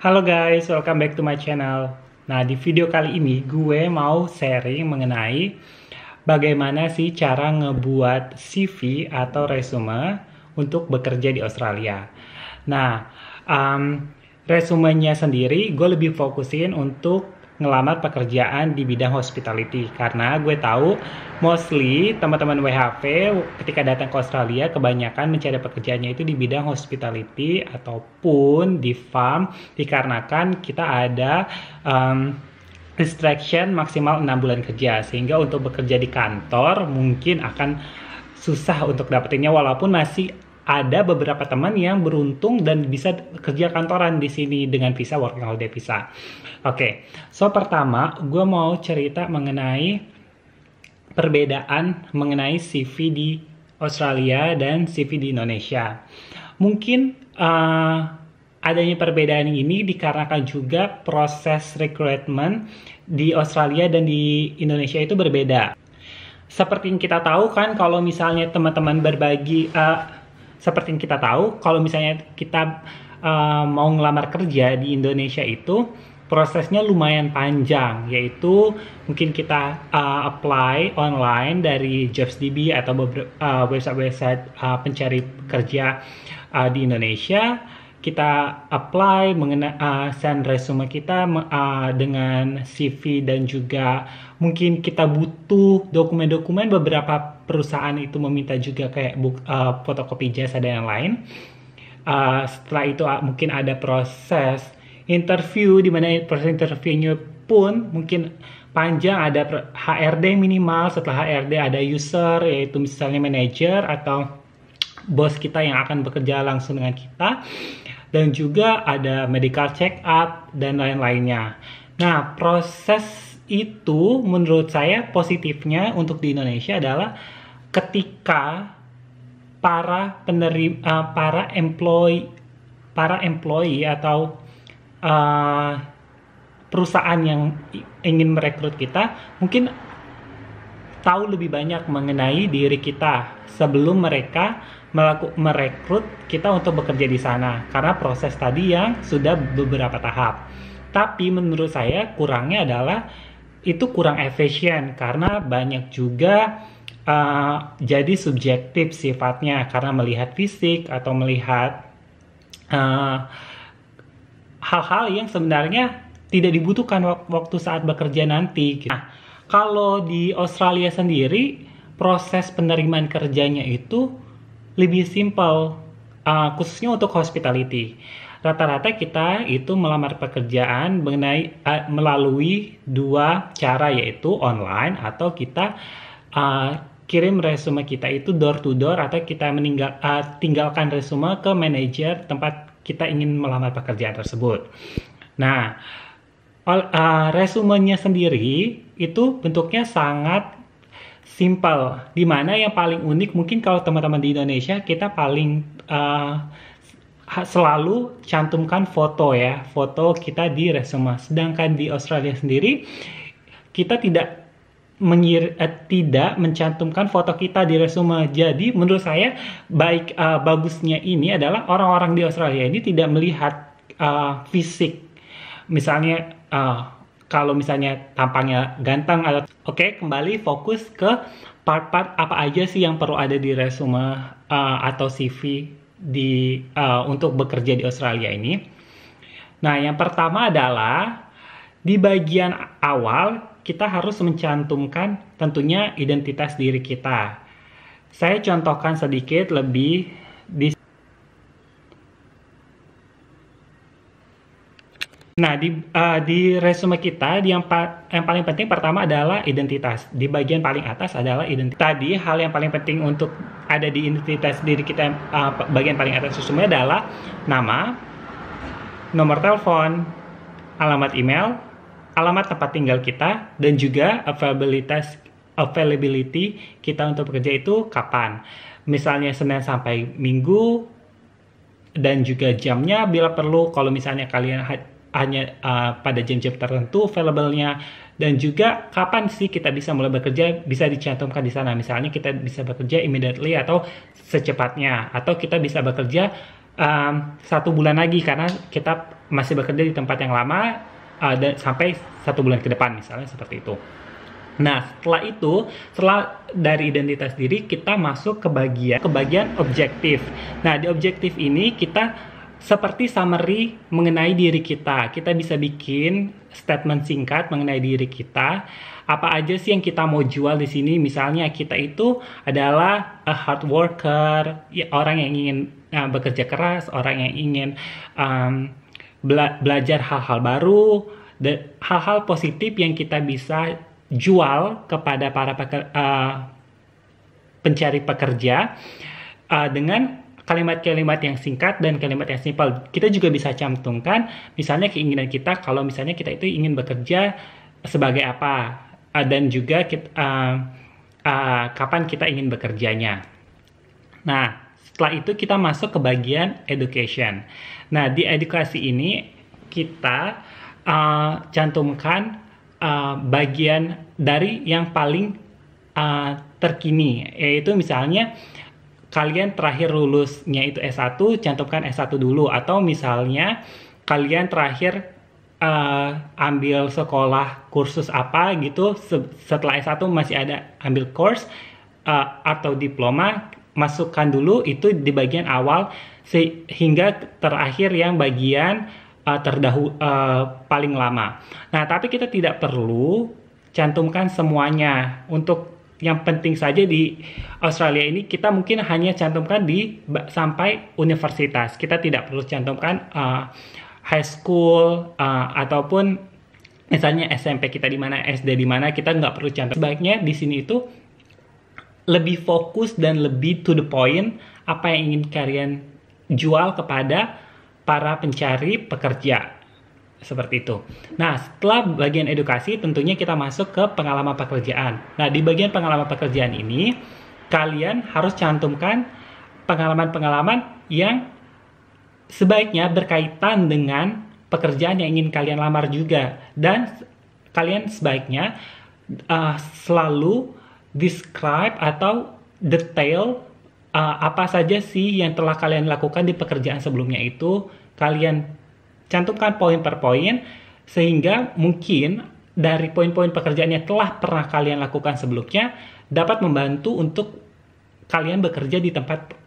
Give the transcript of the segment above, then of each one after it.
Halo guys, welcome back to my channel. Nah, di video kali ini gue mau sharing mengenai bagaimana sih cara ngebuat CV atau resume untuk bekerja di Australia. Nah, resumenya sendiri gue lebih fokusin untuk ngelamar pekerjaan di bidang hospitality karena gue tahu mostly teman-teman WHV ketika datang ke Australia kebanyakan mencari pekerjaannya itu di bidang hospitality ataupun di farm dikarenakan kita ada restriction maksimal 6 bulan kerja sehingga untuk bekerja di kantor mungkin akan susah untuk dapetinnya walaupun masih ada beberapa teman yang beruntung dan bisa kerja kantoran di sini dengan visa working holiday visa. Oke, so pertama gue mau cerita mengenai perbedaan mengenai CV di Australia dan CV di Indonesia. Mungkin adanya perbedaan ini dikarenakan juga proses recruitment di Australia dan di Indonesia itu berbeda. Seperti yang kita tahu kan kalau misalnya teman-teman berbagi seperti yang kita tahu, kalau misalnya kita mau ngelamar kerja di Indonesia itu prosesnya lumayan panjang, yaitu mungkin kita apply online dari JobsDB atau website-website pencari kerja di Indonesia. Kita apply, send resume kita dengan CV dan juga mungkin kita butuh dokumen-dokumen beberapa perusahaan itu meminta juga kayak fotokopi ijazah dan yang lain. Setelah itu mungkin ada proses interview di mana proses interviewnya pun mungkin panjang, ada HRD minimal, setelah HRD ada user yaitu misalnya manager atau bos kita yang akan bekerja langsung dengan kita. Dan juga ada medical check up dan lain-lainnya. Nah, proses itu menurut saya positifnya untuk di Indonesia adalah ketika para employee atau perusahaan yang ingin merekrut kita mungkin tahu lebih banyak mengenai diri kita sebelum mereka merekrut kita untuk bekerja di sana karena proses tadi yang sudah beberapa tahap. Tapi menurut saya kurangnya adalah itu kurang efisien karena banyak juga jadi subjektif sifatnya karena melihat fisik atau melihat hal-hal yang sebenarnya tidak dibutuhkan waktu saat bekerja nanti. Nah, kalau di Australia sendiri proses penerimaan kerjanya itu lebih simpel, khususnya untuk hospitality. Rata-rata kita itu melamar pekerjaan melalui dua cara, yaitu online atau kita kirim resume kita itu door to door atau kita tinggalkan resume ke manajer tempat kita ingin melamar pekerjaan tersebut. Nah, resumenya sendiri itu bentuknya sangat simple, dimana yang paling unik mungkin kalau teman-teman di Indonesia kita paling selalu cantumkan foto ya, foto kita di resume. Sedangkan di Australia sendiri kita tidak mencantumkan foto kita di resume. Jadi menurut saya bagusnya ini adalah orang-orang di Australia ini tidak melihat fisik, misalnya kalau misalnya tampangnya ganteng atau kembali fokus ke part-part apa aja sih yang perlu ada di resume atau CV untuk bekerja di Australia ini. Nah, yang pertama adalah di bagian awal kita harus mencantumkan tentunya identitas diri kita. Saya contohkan sedikit lebih Nah, di resume kita, yang paling penting pertama adalah identitas. Di bagian paling atas adalah identitas. Tadi, hal yang paling penting untuk ada di identitas diri kita, bagian paling atas resume adalah nama, nomor telepon, alamat email, alamat tempat tinggal kita, dan juga availability kita untuk bekerja itu kapan. Misalnya Senin sampai Minggu, dan juga jamnya bila perlu, kalau misalnya kalian hanya pada jam-jam tertentu available-nya, dan juga kapan sih kita bisa mulai bekerja bisa dicantumkan di sana. Misalnya kita bisa bekerja immediately atau secepatnya, atau kita bisa bekerja 1 bulan lagi karena kita masih bekerja di tempat yang lama dan sampai 1 bulan ke depan misalnya seperti itu. Nah, setelah itu, setelah dari identitas diri, kita masuk ke bagian objektif. Nah, di objektif ini kita seperti summary mengenai diri kita. Kita bisa bikin statement singkat mengenai diri kita. Apa aja sih yang kita mau jual di sini? Misalnya kita itu adalah a hard worker, ya, orang yang ingin bekerja keras, orang yang ingin belajar hal-hal baru, dan hal-hal positif yang kita bisa jual kepada para pencari pekerja dengan kalimat-kalimat yang singkat dan kalimat yang simpel. Kita juga bisa cantumkan misalnya keinginan kita, kalau misalnya kita itu ingin bekerja sebagai apa, dan juga kapan kita ingin bekerjanya. Nah, setelah itu kita masuk ke bagian education. Nah, di edukasi ini kita cantumkan bagian dari yang paling terkini, yaitu misalnya kalian terakhir lulusnya itu S1, cantumkan S1 dulu, atau misalnya kalian terakhir ambil sekolah kursus apa gitu, setelah S1 masih ada ambil course atau diploma, masukkan dulu itu di bagian awal sehingga terakhir yang bagian paling lama. Nah, tapi kita tidak perlu cantumkan semuanya. Untuk yang penting saja di Australia ini kita mungkin hanya cantumkan sampai universitas. Kita tidak perlu cantumkan high school ataupun misalnya SMP kita di mana, SD di mana, kita nggak perlu cantum. Sebaiknya di sini itu lebih fokus dan lebih to the point apa yang ingin kalian jual kepada para pencari pekerja, seperti itu. Nah, setelah bagian edukasi, tentunya kita masuk ke pengalaman pekerjaan. Nah, di bagian pengalaman pekerjaan ini, kalian harus cantumkan pengalaman-pengalaman yang sebaiknya berkaitan dengan pekerjaan yang ingin kalian lamar juga. Dan kalian sebaiknya selalu describe atau detail apa saja sih yang telah kalian lakukan di pekerjaan sebelumnya itu. Kalian cantumkan poin per poin, sehingga mungkin dari poin-poin pekerjaan yang telah pernah kalian lakukan sebelumnya dapat membantu untuk kalian bekerja di tempat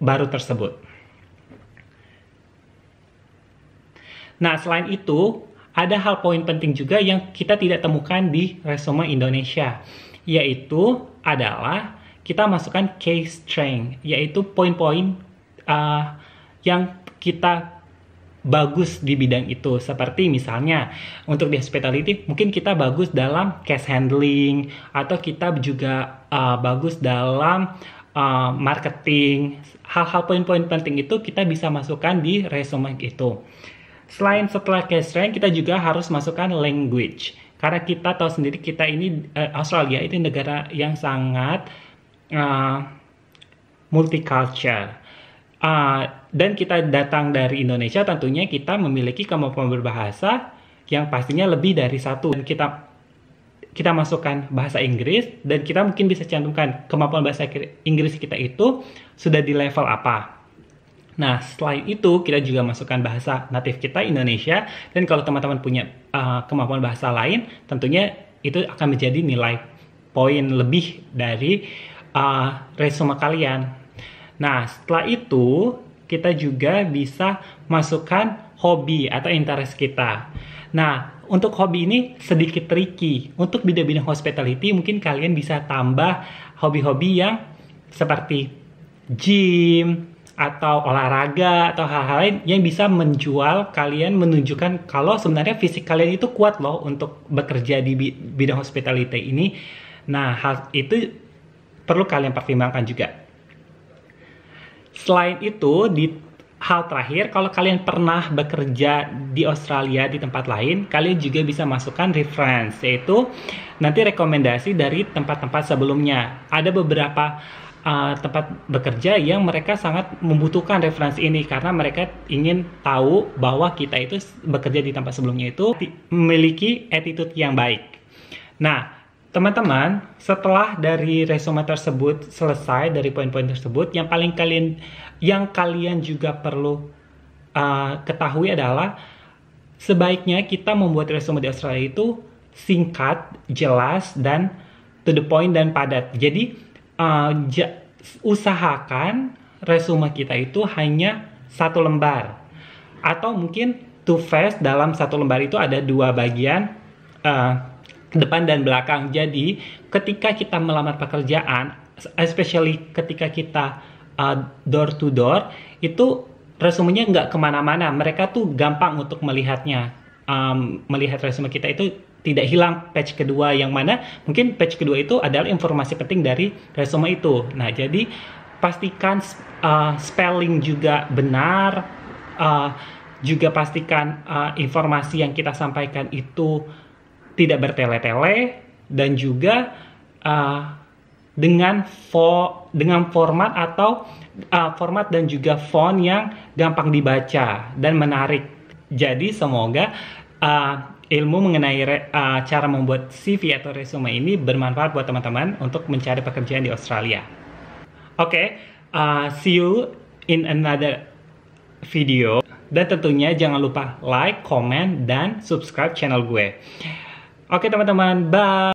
baru tersebut. Nah, selain itu, ada hal poin penting juga yang kita tidak temukan di resume Indonesia, yaitu adalah kita masukkan case strength, yaitu poin-poin yang kita bagus di bidang itu. Seperti misalnya untuk di hospitality mungkin kita bagus dalam case handling, atau kita juga bagus dalam marketing. Hal-hal poin-poin penting itu kita bisa masukkan di resume itu. Setelah case strength, kita juga harus masukkan language, karena kita tahu sendiri kita ini Australia itu negara yang sangat multicultural. Dan kita datang dari Indonesia, tentunya kita memiliki kemampuan berbahasa yang pastinya lebih dari satu. Dan kita masukkan bahasa Inggris, dan kita mungkin bisa cantumkan kemampuan bahasa Inggris kita itu sudah di level apa. Nah, setelah itu kita juga masukkan bahasa natif kita Indonesia, dan kalau teman-teman punya kemampuan bahasa lain, tentunya itu akan menjadi nilai poin lebih dari resume kalian. Nah, setelah itu kita juga bisa masukkan hobi atau interest kita. Nah, untuk hobi ini sedikit tricky. Untuk bidang-bidang hospitality mungkin kalian bisa tambah hobi-hobi yang seperti gym atau olahraga atau hal-hal lain yang bisa menjual kalian, menunjukkan kalau sebenarnya fisik kalian itu kuat loh untuk bekerja di bidang hospitality ini. Nah, hal itu perlu kalian pertimbangkan juga. Selain itu, di hal terakhir, kalau kalian pernah bekerja di Australia di tempat lain, kalian juga bisa masukkan reference, yaitu nanti rekomendasi dari tempat-tempat sebelumnya. Ada beberapa tempat bekerja yang mereka sangat membutuhkan referensi ini, karena mereka ingin tahu bahwa kita itu bekerja di tempat sebelumnya itu memiliki attitude yang baik. Nah, Teman-teman, setelah dari resume tersebut selesai dari poin-poin tersebut, yang kalian juga perlu ketahui adalah sebaiknya kita membuat resume di Australia itu singkat, jelas, dan to the point dan padat. Jadi usahakan resume kita itu hanya satu lembar, atau mungkin two face. Dalam satu lembar itu ada dua bagian, depan dan belakang. Jadi ketika kita melamar pekerjaan, especially ketika kita door to door, itu resumenya nggak kemana-mana. Mereka tuh gampang untuk melihatnya. Melihat resume kita itu tidak hilang page kedua, yang mana mungkin page kedua itu adalah informasi penting dari resume itu. Nah, jadi pastikan spelling juga benar, juga pastikan informasi yang kita sampaikan itu tidak bertele-tele, dan juga dengan format atau format dan juga font yang gampang dibaca dan menarik. Jadi semoga ilmu mengenai cara membuat CV atau resume ini bermanfaat buat teman-teman untuk mencari pekerjaan di Australia. Oke, see you in another video. Dan tentunya jangan lupa like, comment, dan subscribe channel gue. Oke teman-teman, bye!